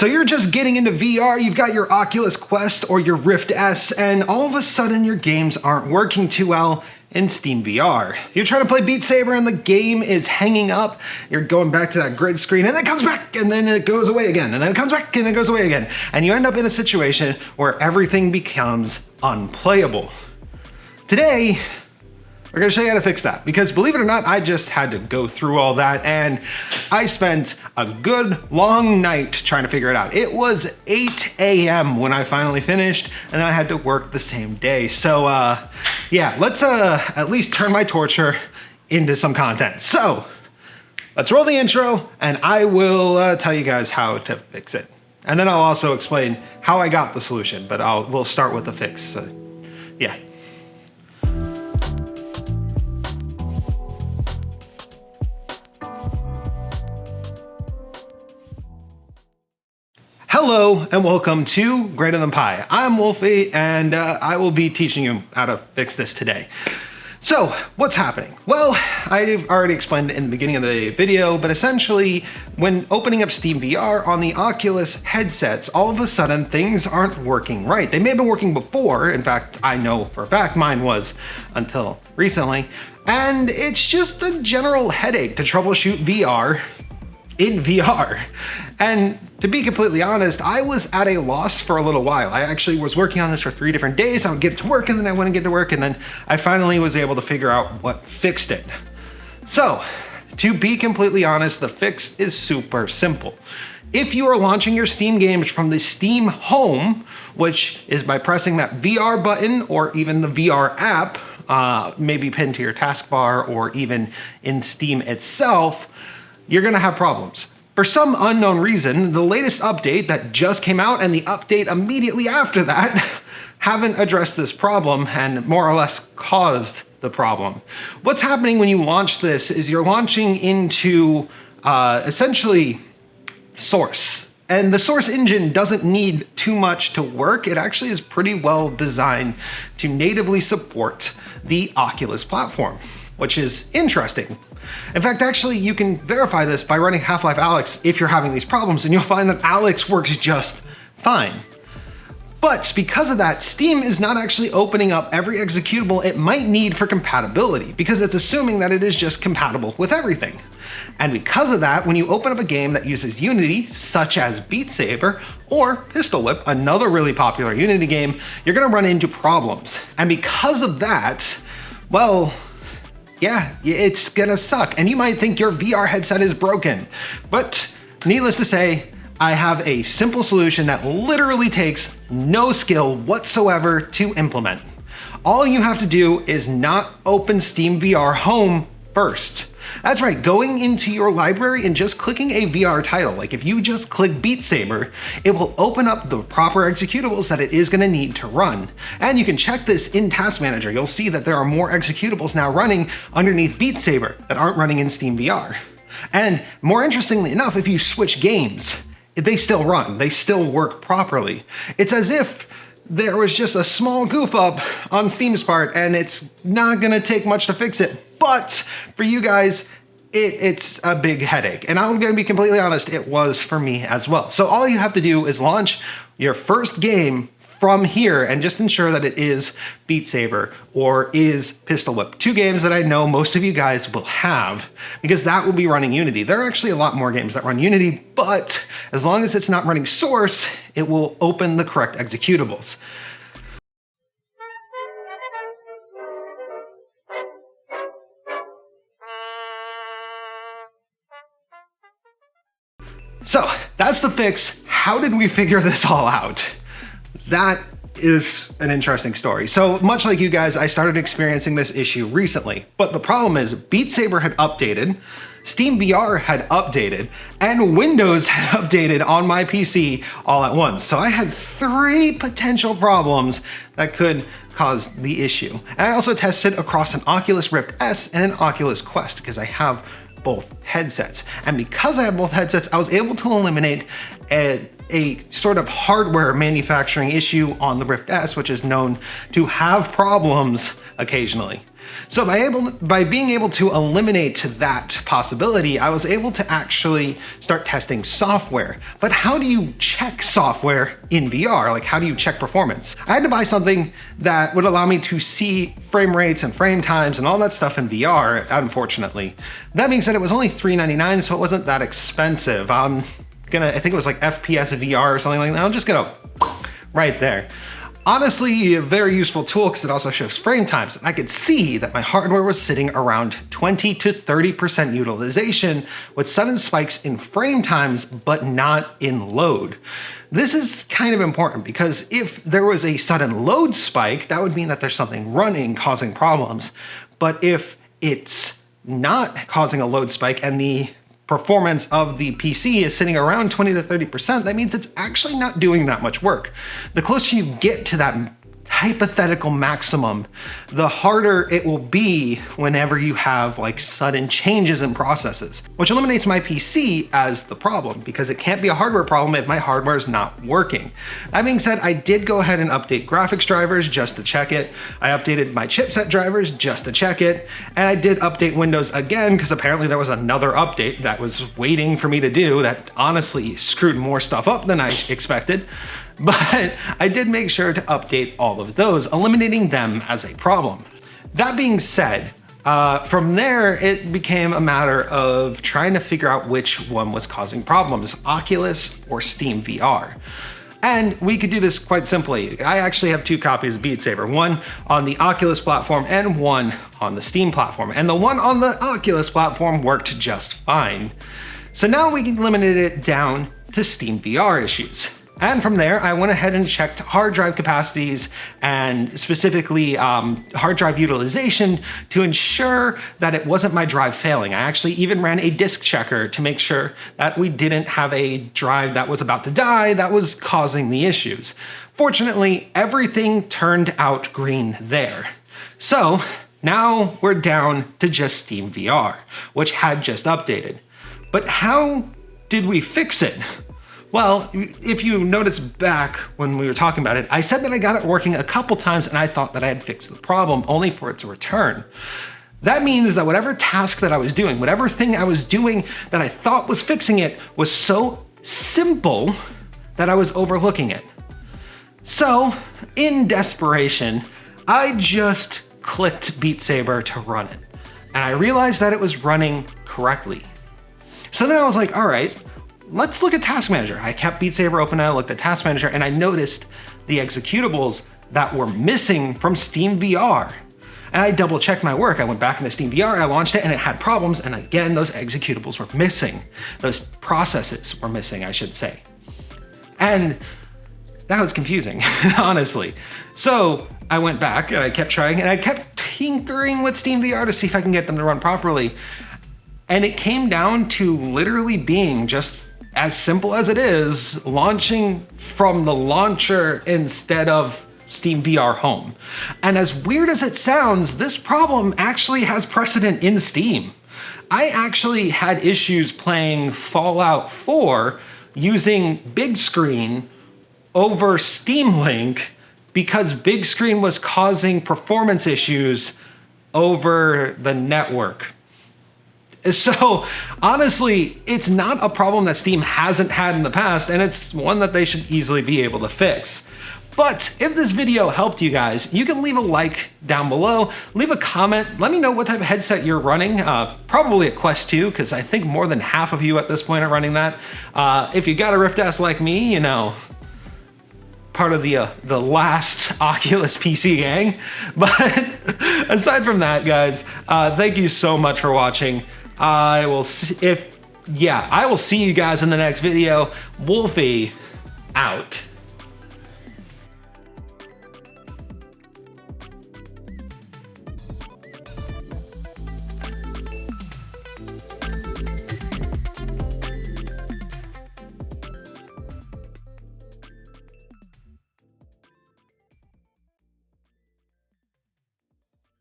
So you're just getting into VR, you've got your Oculus Quest or your Rift S, and all of a sudden your games aren't working too well in Steam VR. You're trying to play Beat Saber and the game is hanging up. You're going back to that grid screen and then it comes back and then it goes away again and then it comes back and it goes away again. And you end up in a situation where everything becomes unplayable. Today, we're gonna show you how to fix that, because believe it or not, I just had to go through all that and I spent a good long night trying to figure it out. It was 8 a.m. when I finally finished and I had to work the same day. So yeah, let's at least turn my torture into some content. So let's roll the intro and I will tell you guys how to fix it. And then I'll also explain how I got the solution, but we'll start with the fix. Yeah. Hello and welcome to GreaterThanPie. I'm Wolfie and I will be teaching you how to fix this today. So what's happening? Well, I've already explained it in the beginning of the video, but essentially when opening up Steam VR on the Oculus headsets, all of a sudden things aren't working right. They may have been working before. In fact, I know for a fact mine was until recently. And it's just a general headache to troubleshoot VR in VR. And to be completely honest, I was at a loss for a little while. I actually was working on this for 3 different days. I would get to work and then I wouldn't get to work, and then I finally was able to figure out what fixed it. So, to be completely honest, the fix is super simple. If you are launching your Steam games from the Steam Home, which is by pressing that VR button or even the VR app, maybe pinned to your taskbar or even in Steam itself, you're gonna have problems. For some unknown reason, the latest update that just came out and the update immediately after that haven't addressed this problem and more or less caused the problem. What's happening when you launch this is you're launching into essentially Source. And the Source engine doesn't need too much to work. It actually is pretty well designed to natively support the Oculus platform, which is interesting. In fact, actually, you can verify this by running Half-Life Alyx if you're having these problems, and you'll find that Alyx works just fine. But because of that, Steam is not actually opening up every executable it might need for compatibility, because it's assuming that it is just compatible with everything. And because of that, when you open up a game that uses Unity, such as Beat Saber or Pistol Whip, another really popular Unity game, you're gonna run into problems. And because of that, well, yeah, it's gonna suck. And you might think your VR headset is broken, but needless to say, I have a simple solution that literally takes no skill whatsoever to implement. All you have to do is not open Steam VR Home first. That's right, going into your library and just clicking a VR title, like if you just click Beat Saber, it will open up the proper executables that it is gonna need to run. And you can check this in Task Manager. You'll see that there are more executables now running underneath Beat Saber that aren't running in Steam VR. And more interestingly enough, if you switch games, they still run, they still work properly. It's as if there was just a small goof up on Steam's part and it's not gonna take much to fix it. But for you guys, it's a big headache. And I'm gonna be completely honest, it was for me as well. So all you have to do is launch your first game from here and just ensure that it is Beat Saber or is Pistol Whip. 2 games that I know most of you guys will have, because that will be running Unity. There are actually a lot more games that run Unity, but as long as it's not running Source, it will open the correct executables. So that's the fix. How did we figure this all out? That is an interesting story. So much like you guys, I started experiencing this issue recently, but the problem is Beat Saber had updated, Steam VR had updated, and Windows had updated on my PC all at once. So I had 3 potential problems that could cause the issue. And I also tested across an Oculus Rift S and an Oculus Quest because I have both headsets. And because I have both headsets, I was able to eliminate a sort of hardware manufacturing issue on the Rift S, which is known to have problems occasionally. So by being able to eliminate that possibility, I was able to actually start testing software. But how do you check software in VR? Like, how do you check performance? I had to buy something that would allow me to see frame rates and frame times and all that stuff in VR, unfortunately. That being said, it was only $3.99, so it wasn't that expensive. I think it was like FPS VR or something like that. I'm just gonna right there. Honestly, a very useful tool because it also shows frame times. I could see that my hardware was sitting around 20 to 30% utilization with sudden spikes in frame times, but not in load. This is kind of important because if there was a sudden load spike, that would mean that there's something running causing problems. But if it's not causing a load spike and the performance of the PC is sitting around 20 to 30%, that means it's actually not doing that much work. The closer you get to that hypothetical maximum, the harder it will be whenever you have like sudden changes in processes, which eliminates my PC as the problem because it can't be a hardware problem if my hardware is not working. That being said, I did go ahead and update graphics drivers just to check it. I updated my chipset drivers just to check it. And I did update Windows again because apparently there was another update that was waiting for me to do that honestly screwed more stuff up than I expected. But I did make sure to update all of those, eliminating them as a problem. That being said, from there, it became a matter of trying to figure out which one was causing problems, Oculus or Steam VR. And we could do this quite simply. I actually have 2 copies of Beat Saber, one on the Oculus platform and one on the Steam platform. And the one on the Oculus platform worked just fine. So now we can limit it down to Steam VR issues. And from there, I went ahead and checked hard drive capacities and specifically hard drive utilization to ensure that it wasn't my drive failing. I actually even ran a disk checker to make sure that we didn't have a drive that was about to die that was causing the issues. Fortunately, everything turned out green there. So now we're down to just Steam VR, which had just updated. But how did we fix it? Well, if you notice back when we were talking about it, I said that I got it working a couple times and I thought that I had fixed the problem only for it to return. That means that whatever task that I was doing, whatever thing I was doing that I thought was fixing it was so simple that I was overlooking it. So, in desperation, I just clicked Beat Saber to run it. And I realized that it was running correctly. So then I was like, all right, let's look at Task Manager. I kept Beat Saber open and I looked at Task Manager and I noticed the executables that were missing from Steam VR. And I double checked my work. I went back into Steam VR, I launched it and it had problems. And again, those executables were missing. Those processes were missing, I should say. And that was confusing, honestly. So I went back and I kept trying and I kept tinkering with Steam VR to see if I can get them to run properly. And it came down to literally being just as simple as it is, launching from the launcher instead of Steam VR Home. And as weird as it sounds, this problem actually has precedent in Steam. I actually had issues playing Fallout 4 using big screen over Steam Link because big screen was causing performance issues over the network. So honestly, it's not a problem that Steam hasn't had in the past, and it's one that they should easily be able to fix. But if this video helped you guys, you can leave a like down below, leave a comment, let me know what type of headset you're running, probably a Quest 2, because I think more than half of you at this point are running that. If you got a Rift S like me, you know, part of the last Oculus PC gang. But aside from that, guys, thank you so much for watching. I will see you guys in the next video. Wolfie out.